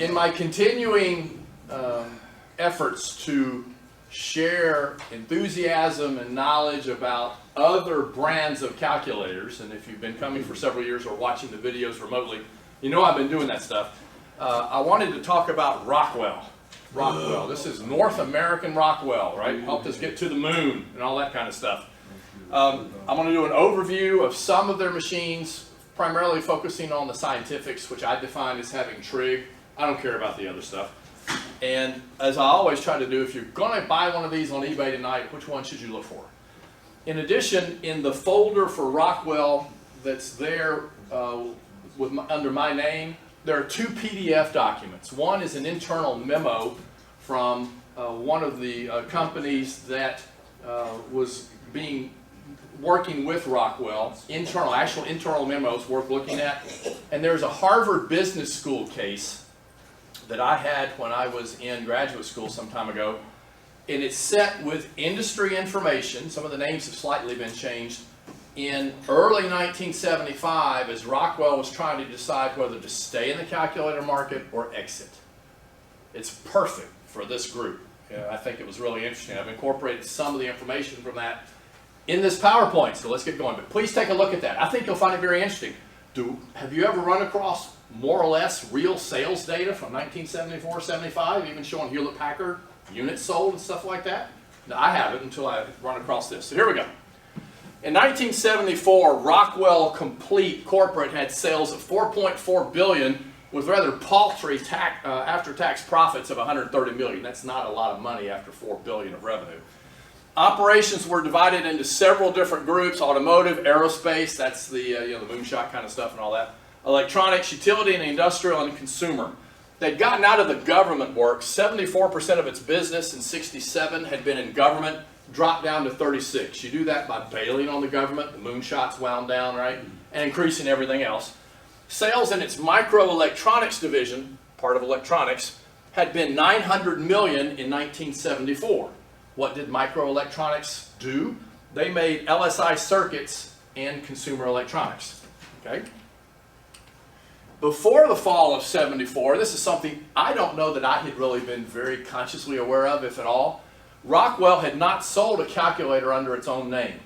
In my continuing efforts to share enthusiasm and knowledge about other brands of calculators, and if you've been coming for several years or watching the videos remotely, you know I've been doing that stuff. I wanted to talk about Rockwell. Rockwell. This is North American Rockwell, right? Helped us get to the moon and all that kind of stuff. I'm going to do an overview of some of their machines, primarily focusing on the scientifics, which I define as having trig. I don't care about the other stuff. And as I always try to do, if you're going to buy one of these on eBay tonight, which one should you look for? In addition, in the folder for Rockwell that's there under my name, there are two PDF documents. One is an internal memo from one of the companies that was working with Rockwell. Actual internal memos worth looking at. And there's a Harvard Business School case that I had when I was in graduate school some time ago. And it's set with industry information. Some of the names have slightly been changed. In early 1975, as Rockwell was trying to decide whether to stay in the calculator market or exit. It's perfect for this group. I think it was really interesting. I've incorporated some of the information from that in this PowerPoint, so let's get going. But please take a look at that. I think you'll find it very interesting. Have you ever run across more or less real sales data from 1974, 75, even showing Hewlett-Packard units sold and stuff like that? No, I haven't until I run across this. So here we go. In 1974, Rockwell Complete Corporate had sales of $4.4 billion with rather paltry after-tax profits of $130 million. That's not a lot of money after $4 billion of revenue. Operations were divided into several different groups: automotive, aerospace, that's the the moonshot kind of stuff and all that, electronics, utility and industrial, and consumer. They'd gotten out of the government work. 74% of its business in '67 had been in government, dropped down to 36. You do that by bailing on the government, the moonshots wound down, right, and increasing everything else. Sales in its microelectronics division, part of electronics, had been $900 million in 1974. What did microelectronics do? They made LSI circuits and consumer electronics. Okay? Before the fall of '74, this is something I don't know that I had really been very consciously aware of, if at all. Rockwell had not sold a calculator under its own name,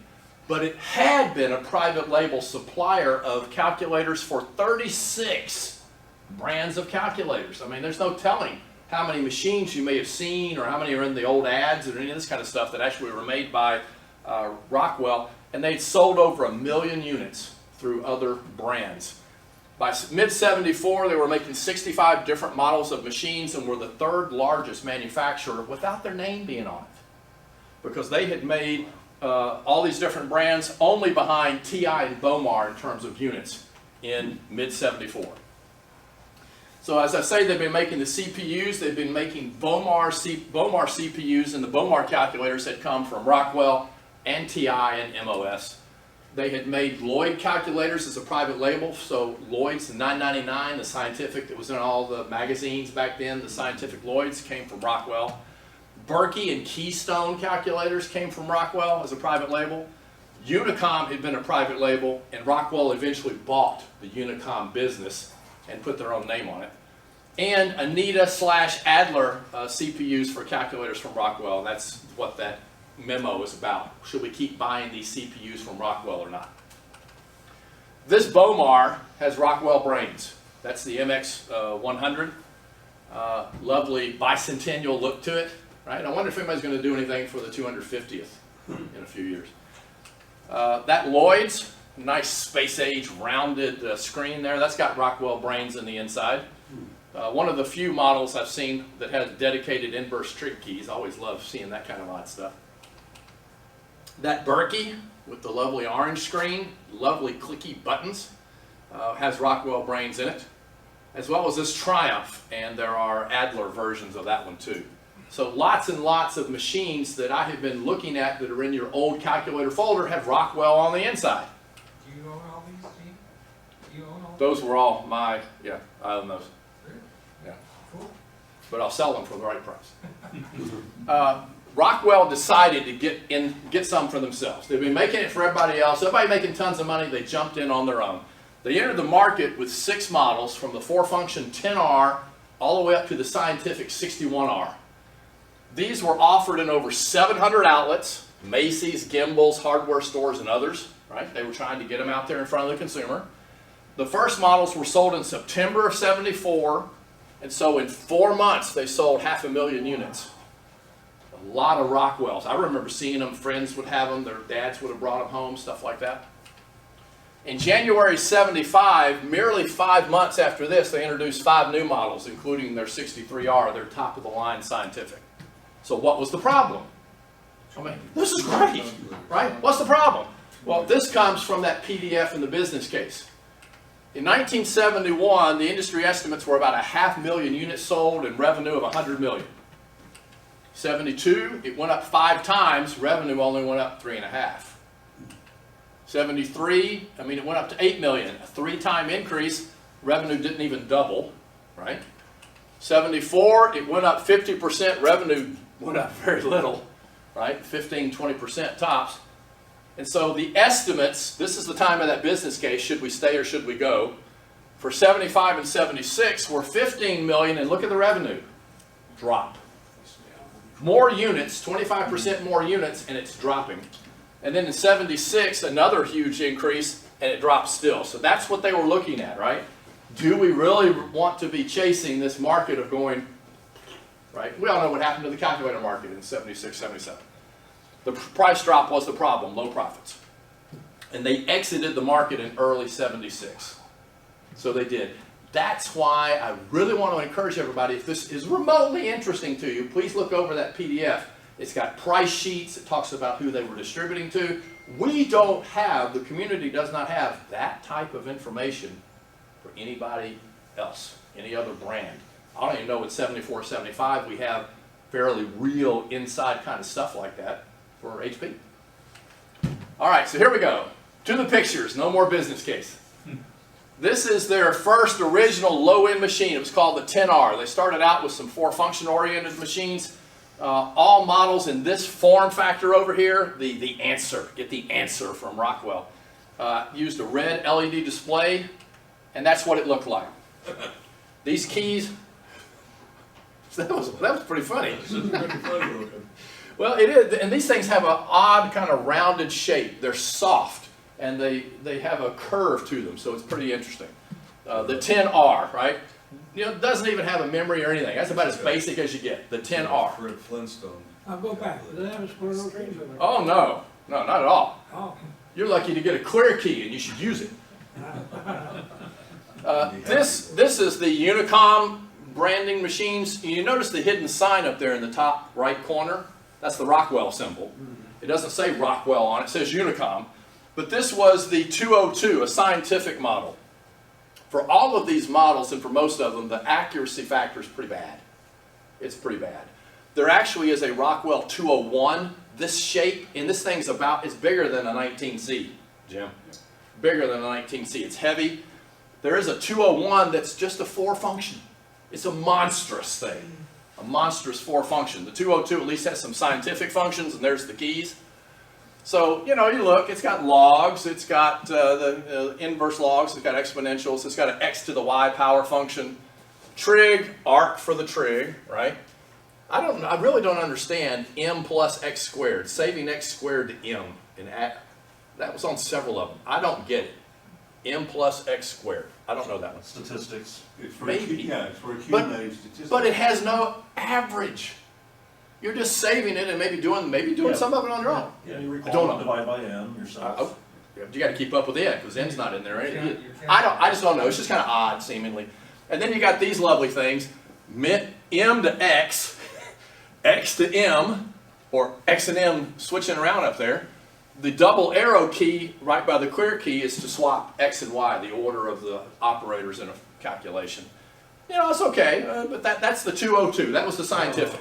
but it had been a private label supplier of calculators for 36 brands of calculators. I mean, there's no telling how many machines you may have seen or how many are in the old ads or any of this kind of stuff that actually were made by Rockwell, and they'd sold over 1 million units through other brands. By mid-'74, they were making 65 different models of machines and were the third largest manufacturer without their name being on it, because they had made all these different brands only behind TI and Bomar in terms of units in mid-'74. So as I say, they've been making the CPUs, they've been making Bomar CPUs, and the Bomar calculators had come from Rockwell and TI and MOS. They had made Lloyd calculators as a private label, so Lloyd's the 999, the scientific that was in all the magazines back then, the scientific Lloyd's came from Rockwell. Berkey and Keystone calculators came from Rockwell as a private label. Unicom had been a private label, and Rockwell eventually bought the Unicom business and put their own name on it. And Anita/Adler CPUs for calculators from Rockwell, and that's what that memo is about. Should we keep buying these CPUs from Rockwell or not? This Bomar has Rockwell brains. That's the MX100. Lovely bicentennial look to it, right? I wonder if anybody's going to do anything for the 250th in a few years. That Lloyd's, nice space-age rounded screen there, that's got Rockwell brains in the inside. One of the few models I've seen that has dedicated inverse trig keys. I always love seeing that kind of odd stuff. That Berkey with the lovely orange screen, lovely clicky buttons, has Rockwell brains in it, as well as this Triumph, and there are Adler versions of that one too. So lots and lots of machines that I have been looking at that are in your old calculator folder have Rockwell on the inside. Do you own all these, Steve? Do you own all Those were all my, yeah, I own those. Really? Yeah. Cool. But I'll sell them for the right price. Rockwell decided to get some for themselves. They've been making it for everybody else. Everybody making tons of money, they jumped in on their own. They entered the market with 6 models, from the 4-function 10R all the way up to the scientific 61R. These were offered in over 700 outlets, Macy's, Gimbel's, hardware stores, and others, right? They were trying to get them out there in front of the consumer. The first models were sold in September of '74, and so in 4 months they sold 500,000 units. A lot of Rockwells. I remember seeing them, friends would have them, their dads would have brought them home, stuff like that. In January '75, merely 5 months after this, they introduced 5 new models, including their 63R, their top-of-the-line scientific. So what was the problem? I mean, this is great, right? What's the problem? Well, this comes from that PDF in the business case. In 1971, the industry estimates were about 500,000 units sold and revenue of 100 million. 72, it went up 5 times, revenue only went up 3.5. 73, it went up to 8 million, a 3-time increase, revenue didn't even double, right? 74, it went up 50%, revenue went up very little, right? 15, 20% tops. And so the estimates, this is the time of that business case, should we stay or should we go? For 75 and 76 were 15 million, and look at the revenue, drop. More units, 25% more units, and it's dropping. And then in 76, another huge increase, and it drops still. So that's what they were looking at, right? Do we really want to be chasing this market of going, right? We all know what happened to the calculator market in 76, 77. The price drop was the problem, low profits. And they exited the market in early 76. So they did. That's why I really want to encourage everybody, if this is remotely interesting to you, please look over that PDF. It's got price sheets. It talks about who they were distributing to. We don't have, the community does not have that type of information for anybody else, any other brand. I don't even know what 74, 75, we have fairly real inside kind of stuff like that for HP. All right, so here we go. To the pictures, no more business case. This is their first original low-end machine. It was called the 10R. They started out with some 4-function-oriented machines. All models in this form factor over here, the answer, get the answer from Rockwell. Used a red LED display, and that's what it looked like. These keys, that was pretty funny. Well, it is, and these things have an odd kind of rounded shape. They're soft, and they have a curve to them, so it's pretty interesting. The 10R, right? It doesn't even have a memory or anything. That's about as basic as you get, the 10R. Fred Flintstone. I'll go back. Do they have a square location? Oh, no, not at all. Oh. You're lucky to get a clear key, and you should use it. This is the Unicom branding machines. You notice the hidden sign up there in the top right corner? That's the Rockwell symbol. It doesn't say Rockwell on it, it says Unicom. But this was the 202, a scientific model. For all of these models, and for most of them, the accuracy factor is pretty bad. It's pretty bad. There actually is a Rockwell 201, this shape, and this thing's it's bigger than a 19C, Jim. Bigger than a 19C. It's heavy. There is a 201 that's just a 4-function. It's a monstrous thing. A monstrous 4-function. The 202 at least has some scientific functions, and there's the keys. So, you look, it's got logs, it's got the inverse logs, it's got exponentials, it's got an x to the y power function. Trig, arc for the trig, right? I really don't understand m plus x squared, saving x squared to m. That was on several of them. I don't get it. M plus x squared. I don't know that one. Statistics. It's for Maybe. Yeah, it's for accumulating statistics. But it has no average. You're just saving it and maybe doing some of it on your own. Yeah, you I don't recall know. divide by m yourself. You got to keep up with it because n's not in there. You can't. I just don't know. It's just kind of odd, seemingly. And then you got these lovely things: m to x, x to m, or x and m switching around up there. The double arrow key right by the clear key is to swap x and y, the order of the operators in a calculation. It's okay, but that's the 202. That was the scientific.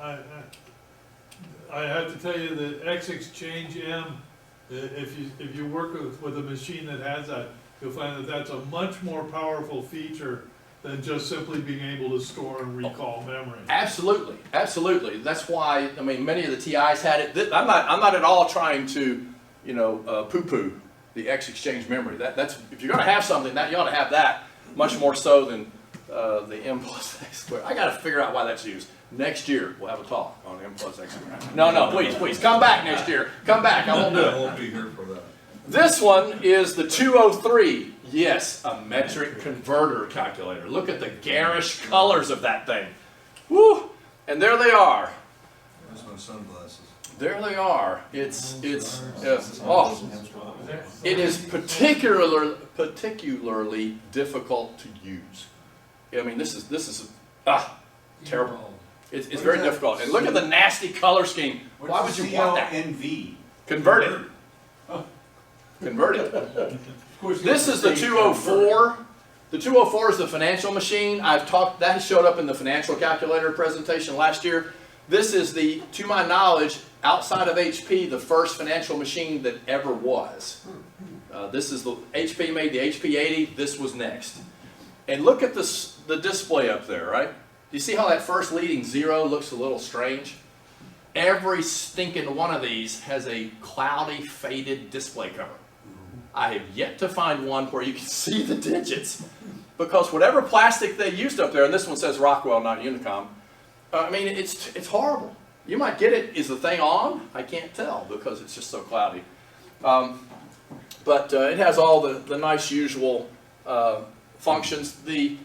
I have to tell you that X exchange M, if you work with a machine that has that, you'll find that that's a much more powerful feature than just simply being able to store and recall memory. Absolutely, absolutely. That's why many of the TIs had it. I'm not at all trying to poo-poo the X exchange memory. That's if you're going to have something, that you ought to have that much more so than the m plus x squared. I got to figure out why that's used. Next year, we'll have a talk on m plus x squared. No, please, come back next year. Come back, I won't do I it. won't be here for that. This one is the 203. Yes, a metric converter calculator. Look at the garish colors of that thing. Woo! And there they are. There's my sunglasses. There they are. It is particularly difficult to use. I mean, this is terrible. It's very difficult. And look at the nasty color scheme. Why would you want that? CLNV. Convert it. Convert it. This is the 204. The 204 is the financial machine. That showed up in the financial calculator presentation last year. This is to my knowledge, outside of HP, the first financial machine that ever was. This is HP made the HP 80. This was next. And look at the display up there, right? Do you see how that first leading 0 looks a little strange? Every stinking one of these has a cloudy, faded display cover. I have yet to find one where you can see the digits, because whatever plastic they used up there, and this one says Rockwell, not Unicom, I mean, it's horrible. You might get it. Is the thing on? I can't tell because it's just so cloudy. But it has all the nice usual functions. The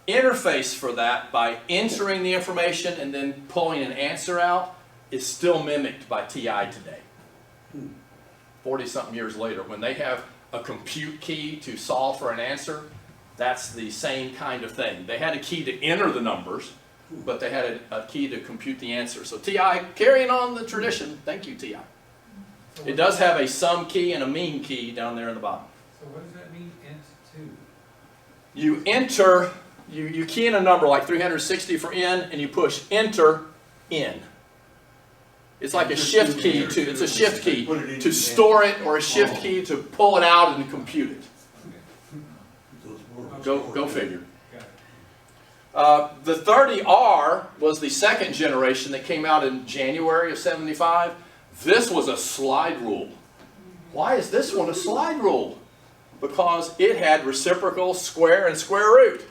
interface for that, by entering the information and then pulling an answer out, is still mimicked by TI today. 40-something years later, when they have a compute key to solve for an answer, that's the same kind of thing. They had a key to enter the numbers, but they had a key to compute the answer. So TI, carrying on the tradition. Thank you, TI. It does have a sum key and a mean key down there in the bottom. So what does that mean, int2? You enter, you key in a number like 360 for n, and you push enter n. It's like a shift key it's a shift key to store it, or a shift key to pull it out and compute it. Go figure. The 30R was the second generation that came out in January of '75. This was a slide rule. Why is this one a slide rule? Because it had reciprocal, square, and square root.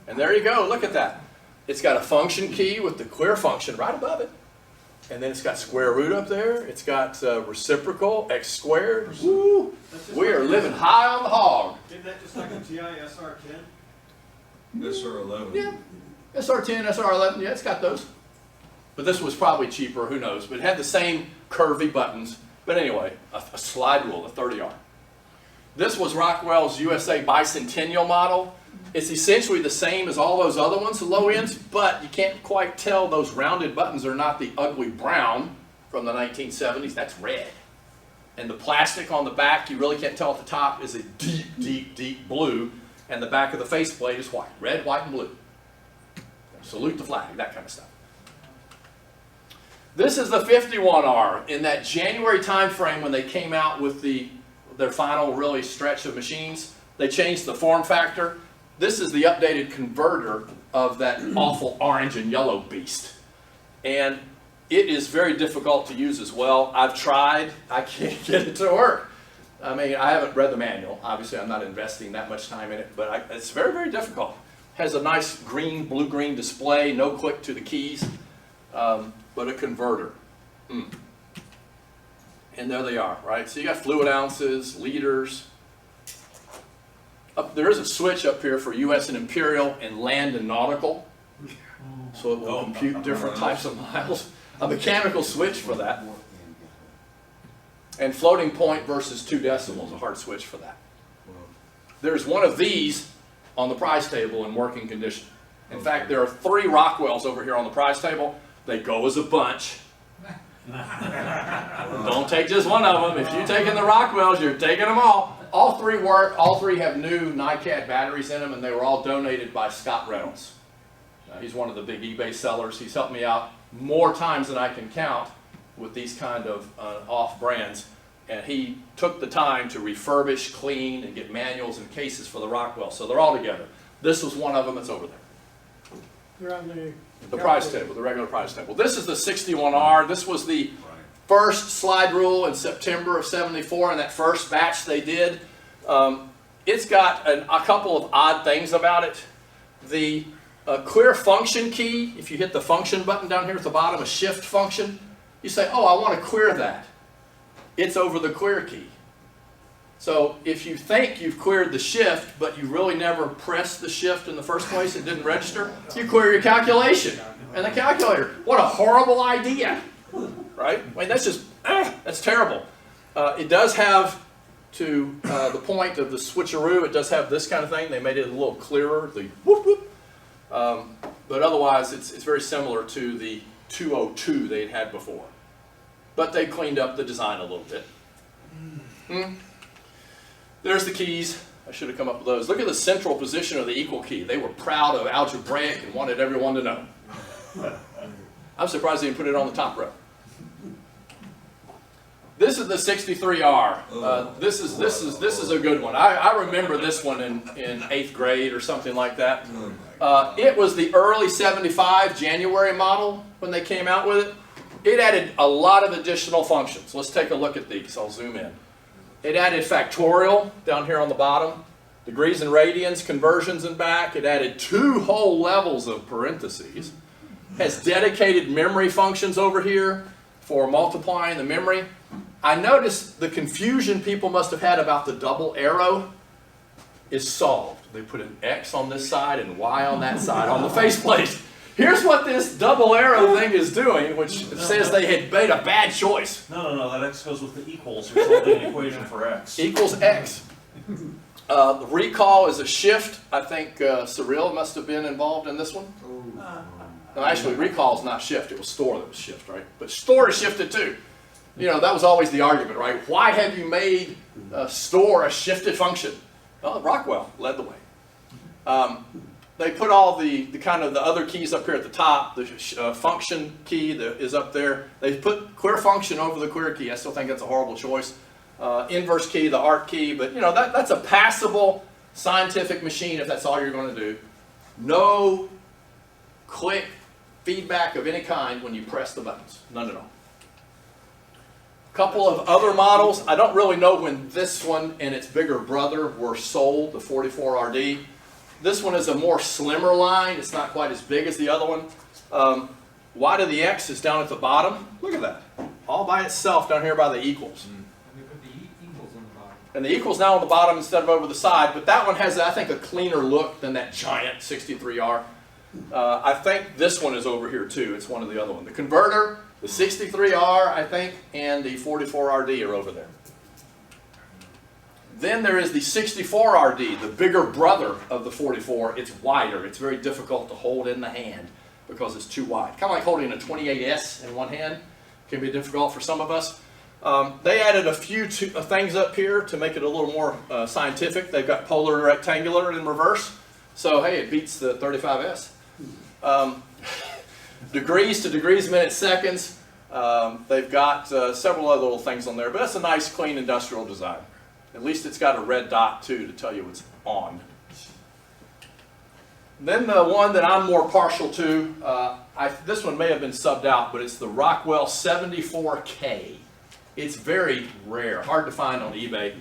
And there you go, look at that. It's got a function key with the clear function right above it. And then it's got square root up there. It's got reciprocal, x squared. Woo! We are living high on the hog. Isn't that just like a TI SR10? SR11. Yeah, SR10, SR11, yeah, it's got those. But this was probably cheaper, who knows. But it had the same curvy buttons. But anyway, a slide rule, a 30R. This was Rockwell's USA Bicentennial model. It's essentially the same as all those other ones, the low ends, but you can't quite tell those rounded buttons are not the ugly brown from the 1970s. That's red. And the plastic on the back, you really can't tell at the top, is a deep, deep, deep blue. And the back of the faceplate is white. Red, white, and blue. Salute the flag, that kind of stuff. This is the 51R. In that January time frame when they came out with their final really stretch of machines, they changed the form factor. This is the updated converter of that awful orange and yellow beast. And it is very difficult to use as well. I've tried. I can't get it to work. I mean, I haven't read the manual. Obviously, I'm not investing that much time in it, but it's very, very difficult. Has a nice green, blue-green display, no click to the keys, but a converter. And there they are, right? So you got fluid ounces, liters. There is a switch up here for U.S. and Imperial and land and nautical. So it will compute different types of miles. A mechanical switch for that. And floating point versus 2 decimals, a hard switch for that. There's one of these on the prize table in working condition. In fact, there are 3 Rockwells over here on the prize table. They go as a bunch. Don't take just one of them. If you're taking the Rockwells, you're taking them all. All 3 work. All 3 have new NiCad batteries in them, and they were all donated by Scott Reynolds. He's one of the big eBay sellers. He's helped me out more times than I can count with these kind of off brands. And he took the time to refurbish, clean, and get manuals and cases for the Rockwell. So they're all together. This was one of them that's over there. They're on The prize table, the regular prize table. This is the 61R. This was the first slide rule in September of '74 in that first batch they did. It's got a couple of odd things about it. The clear function key, if you hit the function button down here at the bottom, a shift function, you say, oh, I want to clear that. It's over the clear key. So if you think you've cleared the shift, but you really never pressed the shift in the first place, it didn't register, you clear your calculation and the calculator. What a horrible idea, right? I mean, that's just, that's terrible. It does have, to the point of the switcheroo, it does have this kind of thing. They made it a little clearer, the whoop whoop. But otherwise, it's very similar to the 202 they'd had before. But they cleaned up the design a little bit. There's the keys. I should have come up with those. Look at the central position of the equal key. They were proud of algebraic and wanted everyone to know. I'm surprised they didn't put it on the top row. This is the 63R. This is a good one. I remember this one in 8th grade or something like that. It was the early 75 January model when they came out with it. It added a lot of additional functions. Let's take a look at these. I'll zoom in. It added factorial down here on the bottom, degrees and radians, conversions and back. It added 2 whole levels of parentheses. Has dedicated memory functions over here for multiplying the memory. I noticed the confusion people must have had about the double arrow is solved. They put an X on this side and Y on that side on the faceplate. Here's what this double arrow thing is doing, which says they had made a bad choice. No, that X goes with the equals. You're solving an equation for X. Equals X. The recall is a shift. I think Cyril must have been involved in this one. No, actually, recall is not shift. It was store that was shift, right? But store is shifted too. You know, that was always the argument, right? Why have you made store a shifted function? Well, Rockwell led the way. They put all the kind of the other keys up here at the top. The function key is up there. They put clear function over the clear key. I still think that's a horrible choice. Inverse key, the arc key, but you know that's a passable scientific machine if that's all you're going to do. No click feedback of any kind when you press the buttons. None at all. Couple of other models. I don't really know when this one and its bigger brother were sold, the 44RD. This one is a more slimmer line. It's not quite as big as the other one. Y to the X is down at the bottom. Look at that. All by itself down here by the equals. And they put the equals on the bottom. And the equals now on the bottom instead of over the side. But that one has, I think, a cleaner look than that giant 63R. I think this one is over here too. It's one of the other ones. The converter, the 63R, I think, and the 44RD are over there. Then there is the 64RD, the bigger brother of the 44. It's wider. It's very difficult to hold in the hand because it's too wide. Kind of like holding a 28S in one hand. Can be difficult for some of us. They added a few things up here to make it a little more scientific. They've got polar rectangular in reverse. So, hey, it beats the 35S. Degrees to degrees, minutes, seconds. They've got several other little things on there, but that's a nice, clean industrial design. At least it's got a red dot, too, to tell you it's on. Then the one that I'm more partial to, this one may have been subbed out, but it's the Rockwell 74K. It's very rare, hard to find on eBay.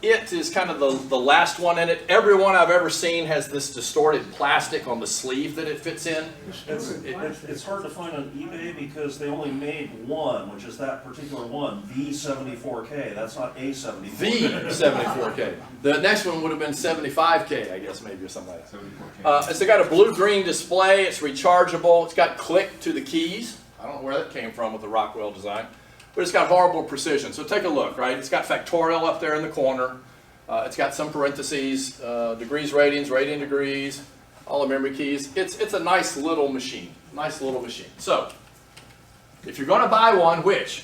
It is kind of the last one in it. Every one I've ever seen has this distorted plastic on the sleeve that it fits in. It's hard to find on eBay because they only made one, which is that particular one, the 74K. That's not a 74K. The 74K. The next one would have been 75K, I guess, maybe, or something like that. It's got a blue-green display. It's rechargeable. It's got click to the keys. I don't know where that came from with the Rockwell design. But it's got horrible precision. So take a look, right? It's got factorial up there in the corner. It's got some parentheses, degrees, radians, radian degrees, all the memory keys. It's a nice little machine. Nice little machine. So, if you're going to buy one, which,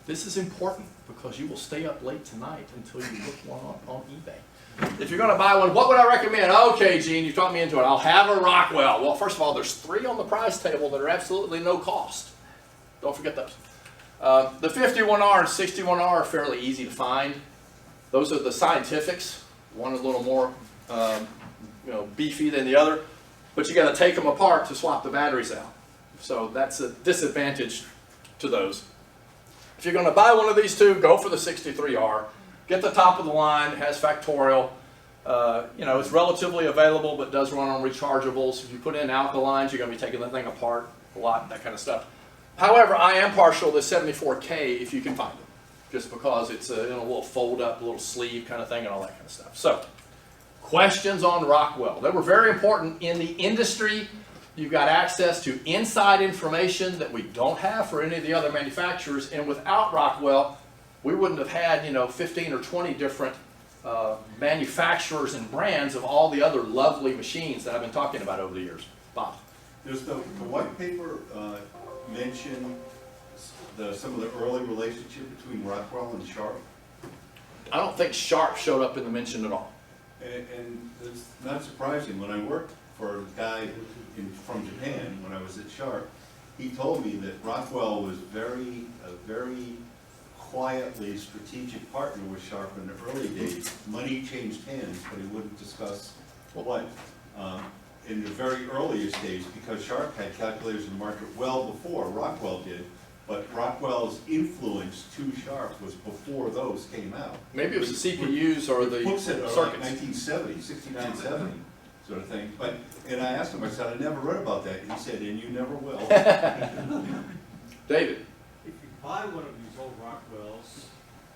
this is important because you will stay up late tonight until you look one up on eBay. If you're going to buy one, what would I recommend? Okay, Gene, you talked me into it. I'll have a Rockwell. Well, first of all, there's 3 on the price table that are absolutely no cost. Don't forget those. The 51R and 61R are fairly easy to find. Those are the scientifics. One a little more beefy than the other. But you got to take them apart to swap the batteries out. So that's a disadvantage to those. If you're going to buy one of these two, go for the 63R. Get the top of the line. It has factorial. You know, it's relatively available, but does run on rechargeables. If you put in alkalines, you're going to be taking the thing apart a lot, that kind of stuff. However, I am partial to 74K if you can find them, just because it's a little fold-up, little sleeve kind of thing and all that kind of stuff. So, questions on Rockwell. They were very important in the industry. You've got access to inside information that we don't have for any of the other manufacturers, and without Rockwell, we wouldn't have had, 15 or 20 different manufacturers and brands of all the other lovely machines that I've been talking about over the years. Bob? Does the white paper mention some of the early relationship between Rockwell and Sharp? I don't think Sharp showed up in the mention at all. And it's not surprising, when I worked for a guy from Japan, when I was at Sharp, he told me that Rockwell was a very quietly strategic partner with Sharp in the early days. Money changed hands, but he wouldn't discuss what. In the very earliest days, because Sharp had calculators in the market well before Rockwell did, but Rockwell's influence to Sharp was before those came out. Maybe it was the CPUs or the Books that are like circuits. 1970, 69, 70 sort of thing. And I asked him, I said, I never read about that. And he said, and you never will. David? If you buy one of these old Rockwells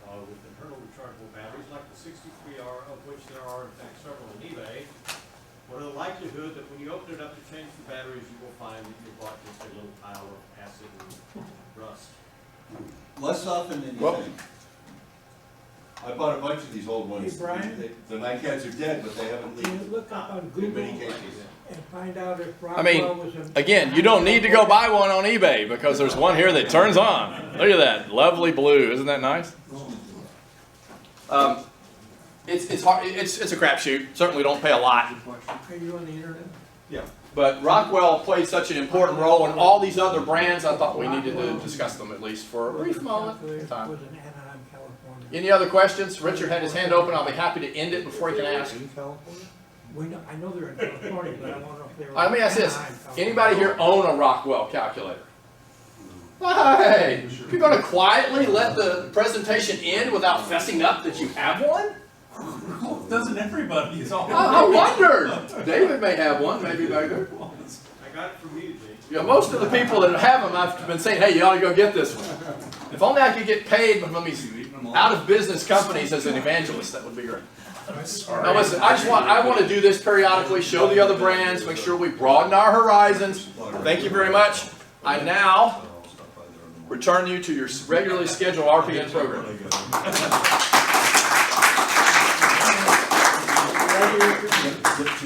with internal rechargeable batteries, like the 63R, of which there are in fact several on eBay, what are the likelihood that when you open it up to change the batteries, you will find that you bought just a little pile of acid and rust? Less often than you Well- think. I bought a bunch of these old ones. Hey, Brian? The NiCads are dead, but they haven't Can you leaked look up on in Google many cases. and find out if I mean, Rockwell was a... Again, you don't need to go buy one on eBay because there's one here that turns on. Look at that, lovely blue. Isn't that nice? It's hard. It's a crapshoot. Certainly don't pay a lot. Are you on the internet? Yeah. But Rockwell played such an important role in all these other brands. I thought we needed to discuss them at least for a brief moment in time. Was in Anaheim, California. Any other questions? Richard had his hand open. I'll be happy to end it before he can ask. I know they're in California, but I don't know if they were. Let me ask this. Anaheim, California. Anybody here own a Rockwell calculator? Hey, you're going to quietly let the presentation end without fessing up that you have one? Doesn't everybody? It's all. I wondered. David may have one, maybe back there. I got it from you, Jake. Yeah, most of the people that have them, I've been saying, hey, you ought to go get this one. If only I could get paid from these out of business companies as an evangelist, that would be great. Now listen, I want to do this periodically, show the other brands, make sure we broaden our horizons. Thank you very much. I now return you to your regularly scheduled RPN program.